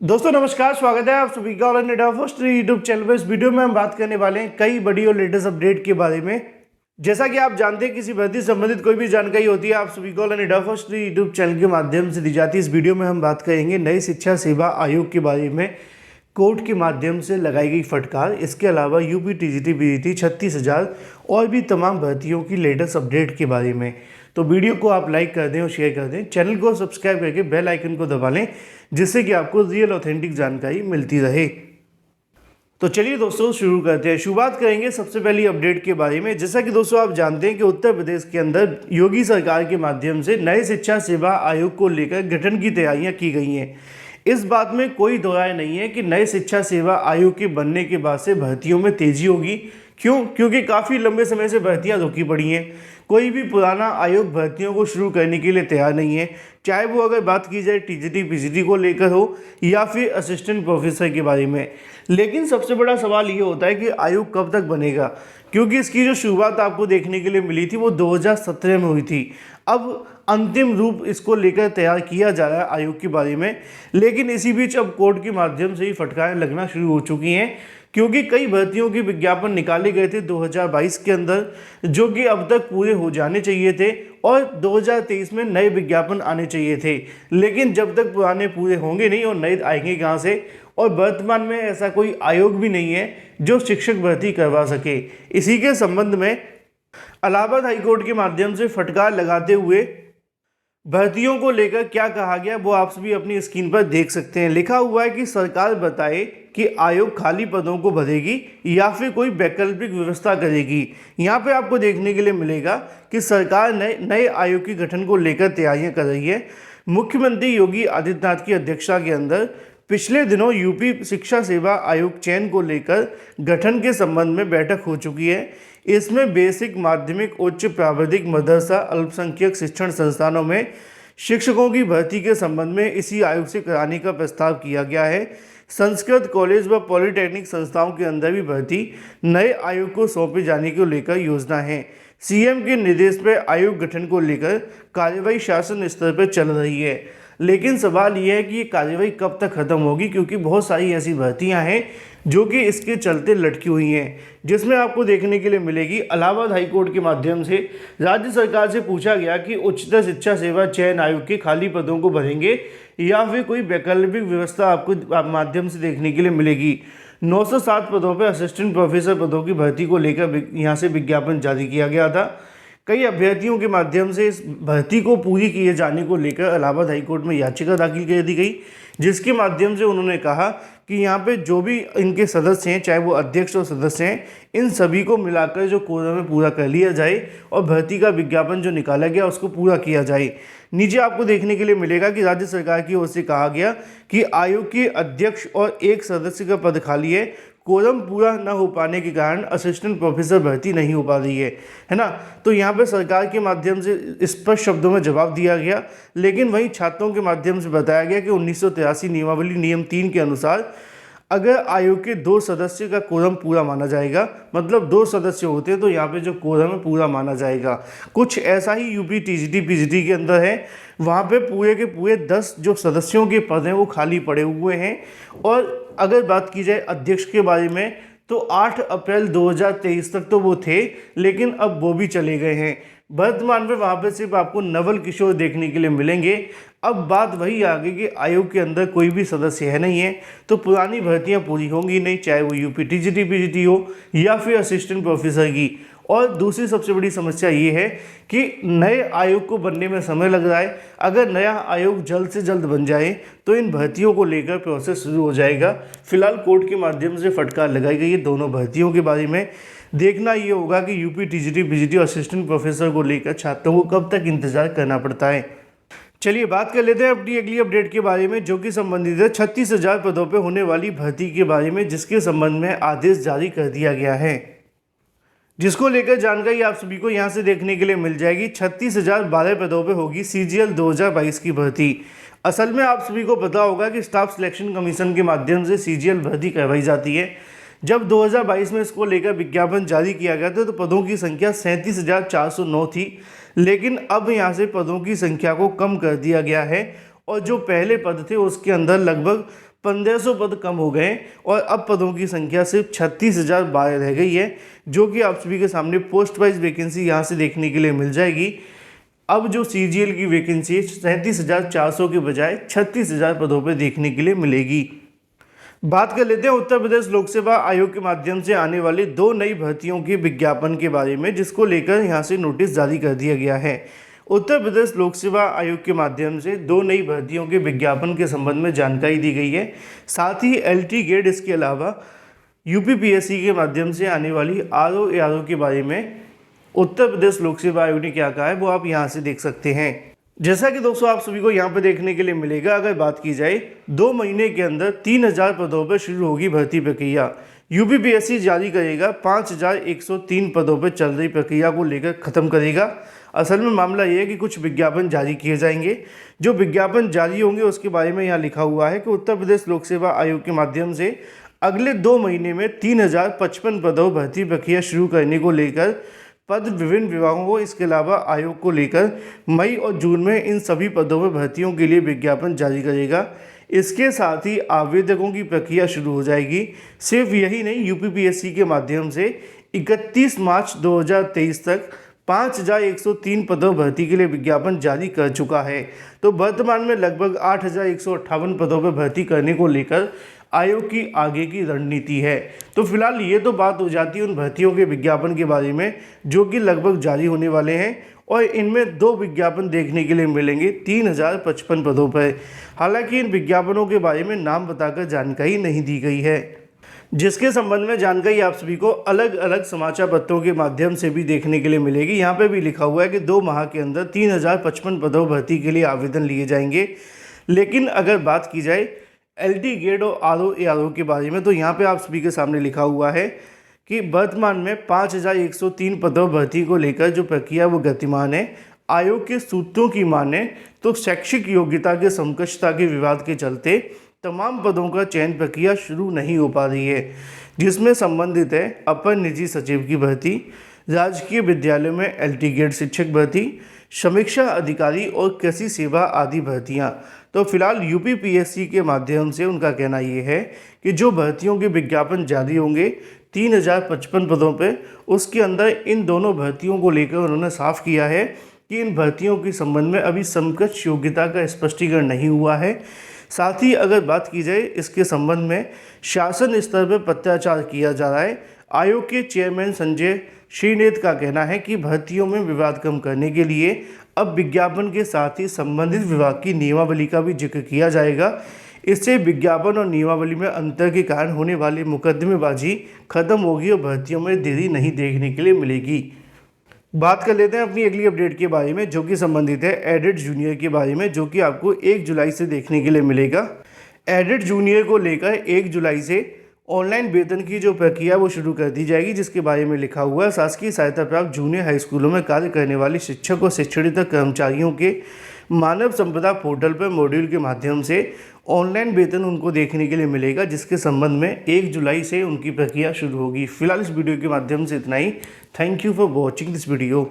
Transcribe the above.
दोस्तों नमस्कार, स्वागत है आप सभी का all India first YouTube channel पर। इस वीडियो में हम बात करने वाले हैं कई बड़ी और लेटेस्ट अपडेट के बारे में। जैसा कि आप जानते हैं, किसी भर्ती संबंधित कोई भी जानकारी होती है आप सभी को all India first YouTube channel के माध्यम से दी जाती है। इस वीडियो में हम बात करेंगे नई शिक्षा सेवा आयोग के बारे में, कोर्ट के माध्यम से लगाई गई फटकार। इसके अलावा यूपी टीजीटी पीजीटी 36,000 और भी तमाम भर्तियों की लेटेस्ट अपडेट के बारे में। तो वीडियो को आप लाइक कर दें और शेयर कर दें, चैनल को सब्सक्राइब करके बेल आइकन को दबा लें, जिससे कि आपको रियल ऑथेंटिक जानकारी मिलती रहे। तो चलिए दोस्तों शुरू करते हैं। शुरुआत करेंगे सबसे पहली अपडेट के बारे में। जैसा कि दोस्तों आप जानते हैं कि उत्तर प्रदेश के अंदर योगी सरकार के माध्यम से नए शिक्षा सेवा आयोग को लेकर गठन की तैयारियां की गई हैं। इस बात में कोई दो राय नहीं है कि नए शिक्षा सेवा आयोग के बनने के बाद से भर्तियों में तेजी होगी। क्यों? क्योंकि काफ़ी लंबे समय से भर्तियां रुकी पड़ी हैं। कोई भी पुराना आयोग भर्तियों को शुरू करने के लिए तैयार नहीं है, चाहे वो अगर बात की जाए टीजीटी पीजीटी को लेकर हो या फिर असिस्टेंट प्रोफेसर के बारे में। लेकिन सबसे बड़ा सवाल ये होता है कि आयोग कब तक बनेगा, क्योंकि इसकी जो शुरुआत आपको देखने के लिए मिली थी वो 2017 में हुई थी। अब अंतिम रूप इसको लेकर तैयार किया जा रहा है आयोग के बारे में। लेकिन इसी बीच अब कोर्ट के माध्यम से ही फटकारें लगना शुरू हो चुकी हैं, क्योंकि कई भर्तियों के विज्ञापन निकाले गए थे 2022 के अंदर, जो कि अब तक पूरे हो जाने चाहिए थे और 2023 में नए विज्ञापन आने चाहिए थे। लेकिन जब तक पुराने पूरे होंगे नहीं और नए आएंगे कहाँ से? और वर्तमान में ऐसा कोई आयोग भी नहीं है जो शिक्षक भर्ती करवा सके। इसी के संबंध में इलाहाबाद हाईकोर्ट के माध्यम से फटकार लगाते हुए भर्तियों को लेकर क्या कहा गया वो आप सभी अपनी स्क्रीन पर देख सकते हैं। लिखा हुआ है कि सरकार बताए कि आयोग खाली पदों को भरेगी या फिर कोई वैकल्पिक व्यवस्था करेगी। यहाँ पे आपको देखने के लिए मिलेगा कि सरकार नए आयोग के गठन को लेकर तैयारियां कर रही है। मुख्यमंत्री योगी आदित्यनाथ की अध्यक्षता के अंदर पिछले दिनों यूपी शिक्षा सेवा आयोग चयन को लेकर गठन के संबंध में बैठक हो चुकी है। इसमें बेसिक, माध्यमिक, उच्च प्राविधिक, मदरसा, अल्पसंख्यक शिक्षण संस्थानों में शिक्षकों की भर्ती के संबंध में इसी आयोग से कराने का प्रस्ताव किया गया है। संस्कृत कॉलेज व पॉलिटेक्निक संस्थाओं के अंदर भी भर्ती नए आयोग को सौंपे जाने को लेकर योजना है। सीएम के निर्देश पर आयोग गठन को लेकर कार्यवाही शासन स्तर पर चल रही है। लेकिन सवाल यह है कि ये कार्यवाही कब तक खत्म होगी, क्योंकि बहुत सारी ऐसी भर्तियां हैं जो कि इसके चलते लटकी हुई हैं, जिसमें आपको देखने के लिए मिलेगी इलाहाबाद हाईकोर्ट के माध्यम से राज्य सरकार से पूछा गया कि उच्चतर शिक्षा सेवा चयन आयोग के खाली पदों को भरेंगे या फिर कोई वैकल्पिक व्यवस्था आपको माध्यम से देखने के लिए मिलेगी। 907 पदों पर असिस्टेंट प्रोफेसर पदों की भर्ती को लेकर यहाँ से विज्ञापन जारी किया गया था। कई अभ्यर्थियों के माध्यम से इस भर्ती को पूरी किए जाने को लेकर इलाहाबाद हाईकोर्ट में याचिका दाखिल कर दी गई, जिसके माध्यम से उन्होंने कहा कि यहाँ पे जो भी इनके सदस्य हैं, चाहे वो अध्यक्ष और सदस्य हैं, इन सभी को मिलाकर जो कोरम में पूरा कर लिया जाए और भर्ती का विज्ञापन जो निकाला गया उसको पूरा किया जाए। नीचे आपको देखने के लिए मिलेगा कि राज्य सरकार की ओर से कहा गया कि आयोग के अध्यक्ष और एक सदस्य का पद खाली है। कोरम पूरा न हो पाने के कारण असिस्टेंट प्रोफेसर भर्ती नहीं हो पा रही है ना। तो यहाँ पे सरकार के माध्यम से स्पष्ट शब्दों में जवाब दिया गया। लेकिन वहीं छात्रों के माध्यम से बताया गया कि 1983 नियमावली नियम 3 के अनुसार अगर आयोग के 2 सदस्य का कोरम पूरा माना जाएगा, मतलब 2 सदस्य होते हैं, तो यहाँ पे जो कोरम है पूरा माना जाएगा। कुछ ऐसा ही यूपी टीजीटी पीजीटी के अंदर है। वहाँ पे पूरे के पूरे 10 जो सदस्यों के पद हैं वो खाली पड़े हुए हैं। और अगर बात की जाए अध्यक्ष के बारे में तो 8 अप्रैल 2023 तक तो वो थे, लेकिन अब वो भी चले गए हैं। वर्तमान में वहाँ पे सिर्फ आपको नवल किशोर देखने के लिए मिलेंगे। अब बात वही आ गई कि आयोग के अंदर कोई भी सदस्य है नहीं है, तो पुरानी भर्तियां पूरी होंगी नहीं, चाहे वो यूपी टीजीटी पीजीटी हो या फिर असिस्टेंट प्रोफेसर की। और दूसरी सबसे बड़ी समस्या ये है कि नए आयोग को बनने में समय लग रहा है। अगर नया आयोग जल्द से जल्द बन जाए तो इन भर्तियों को लेकर प्रोसेस शुरू हो जाएगा। फिलहाल कोर्ट के माध्यम से फटकार लगाई गई है दोनों भर्तियों के बारे में। देखना ये होगा कि यूपी टीजीटी पीजीटी और असिस्टेंट प्रोफेसर को लेकर छात्रों को कब तक इंतजार करना पड़ता है। चलिए बात कर लेते हैं अपनी अगली अपडेट के बारे में, जो कि संबंधित है 36,000 पदों पर होने वाली भर्ती के बारे में, जिसके संबंध में आदेश जारी कर दिया गया है, जिसको लेकर जानकारी आप सभी को यहाँ से देखने के लिए मिल जाएगी। 36,012 पदों पे होगी सीजीएल 2022 की भर्ती। असल में आप सभी को पता होगा कि स्टाफ सिलेक्शन कमीशन के माध्यम से सीजीएल भर्ती करवाई जाती है। जब 2022 में इसको लेकर विज्ञापन जारी किया गया था तो पदों की संख्या 37,409 थी, लेकिन अब यहाँ से पदों की संख्या को कम कर दिया गया है और जो पहले पद थे उसके अंदर लगभग 1500 पद कम हो गए और अब पदों की संख्या सिर्फ 36,012 रह गई है, जो कि आप सभी के सामने पोस्ट वाइज वैकेंसी यहाँ से देखने के लिए मिल जाएगी। अब जो CGL की वैकेंसी है 37,400 के बजाय 36,000 पदों पर देखने के लिए मिलेगी। बात कर लेते हैं उत्तर प्रदेश लोक सेवा आयोग के माध्यम से आने वाली 2 नई भर्तियों के विज्ञापन के बारे में, जिसको लेकर यहाँ से नोटिस जारी कर दिया गया है। उत्तर प्रदेश लोक सेवा आयोग के माध्यम से 2 नई भर्तियों के विज्ञापन के संबंध में जानकारी दी गई है। साथ ही LT गेट, इसके अलावा UPPSC के माध्यम से आने वाली RO के बारे में उत्तर प्रदेश लोक सेवा आयोग ने क्या कहा है वो आप यहाँ से देख सकते हैं। जैसा कि दोस्तों आप सभी को यहाँ पर देखने के लिए मिलेगा, अगर बात की जाए 2 महीने के अंदर 3,000 पदों पर शुरू होगी भर्ती प्रक्रिया। UPPSC जारी करेगा 5,103 पदों पर चल रही प्रक्रिया को लेकर ख़त्म करेगा। असल में मामला ये है कि कुछ विज्ञापन जारी किए जाएंगे। जो विज्ञापन जारी होंगे उसके बारे में यहाँ लिखा हुआ है कि उत्तर प्रदेश लोक सेवा आयोग के माध्यम से अगले 2 महीने में 3,055 पदों भर्ती प्रक्रिया शुरू करने को लेकर पद विभिन्न विभागों को, इसके अलावा आयोग को लेकर मई और जून में इन सभी पदों में भर्तियों के लिए विज्ञापन जारी करेगा। इसके साथ ही आवेदकों की प्रक्रिया शुरू हो जाएगी। सिर्फ यही नहीं, UPPSC के माध्यम से 31 मार्च 2023 तक 5,103 पदों भर्ती के लिए विज्ञापन जारी कर चुका है। तो वर्तमान में लगभग 8,158 पदों पर भर्ती करने को लेकर आयोग की आगे की रणनीति है। तो फिलहाल ये तो बात हो जाती है उन भर्तियों के विज्ञापन के बारे में जो कि लगभग जारी होने वाले हैं, और इनमें 2 विज्ञापन देखने के लिए मिलेंगे 3,055 पदों पर। हालांकि इन विज्ञापनों के बारे में नाम बताकर जानकारी नहीं दी गई है, जिसके संबंध में जानकारी आप सभी को अलग अलग समाचार पत्रों के माध्यम से भी देखने के लिए मिलेगी। यहाँ पे भी लिखा हुआ है कि 2 माह के अंदर 3,055 पदों भर्ती के लिए आवेदन लिए जाएंगे। लेकिन अगर बात की जाए LT गेट और RO के बारे में, तो यहाँ पे आप सभी के सामने लिखा हुआ है कि वर्तमान में 5,103 पदों भर्ती को लेकर जो प्रक्रिया वो गतिमान है। आयोग के सूत्रों की माने तो शैक्षिक योग्यता के समकक्षता के विवाद के चलते तमाम पदों का चयन प्रक्रिया शुरू नहीं हो पा रही है, जिसमें संबंधित है अपर निजी सचिव की भर्ती, राजकीय विद्यालयों में LT गेट शिक्षक भर्ती, समीक्षा अधिकारी और कृषि सेवा आदि भर्तियां। तो फिलहाल UPPSC के माध्यम से उनका कहना ये है कि जो भर्तियों के विज्ञापन जारी होंगे 3,055 पदों पे, उसके अंदर इन दोनों भर्तियों को लेकर उन्होंने साफ किया है कि इन भर्तियों के संबंध में अभी समकक्ष योग्यता का स्पष्टीकरण नहीं हुआ है। साथ ही अगर बात की जाए इसके संबंध में शासन स्तर पर पत्राचार किया जा रहा है। आयोग के चेयरमैन संजय श्रीनेत का कहना है कि भर्तियों में विवाद कम करने के लिए अब विज्ञापन के साथ ही संबंधित विभाग की नियमावली का भी जिक्र किया जाएगा। इससे विज्ञापन और नियमावली में अंतर के कारण होने वाली मुकदमेबाजी खत्म होगी और भर्तियों में देरी नहीं देखने के लिए मिलेगी। बात कर लेते हैं अपनी अगली अपडेट के बारे में, जो कि संबंधित है एडेड जूनियर के बारे में, जो कि आपको 1 जुलाई से देखने के लिए मिलेगा। एडेड जूनियर को लेकर 1 जुलाई से ऑनलाइन वेतन की जो प्रक्रिया वो शुरू कर दी जाएगी, जिसके बारे में लिखा हुआ है शासकीय सहायता प्राप्त जूनियर हाई स्कूलों में कार्य करने वाले शिक्षक और शिक्षणेतर कर्मचारियों के मानव संपदा पोर्टल पर मॉड्यूल के माध्यम से ऑनलाइन वेतन उनको देखने के लिए मिलेगा, जिसके संबंध में 1 जुलाई से उनकी प्रक्रिया शुरू होगी। फिलहाल इस वीडियो के माध्यम से इतना ही। Thank you for watching this video.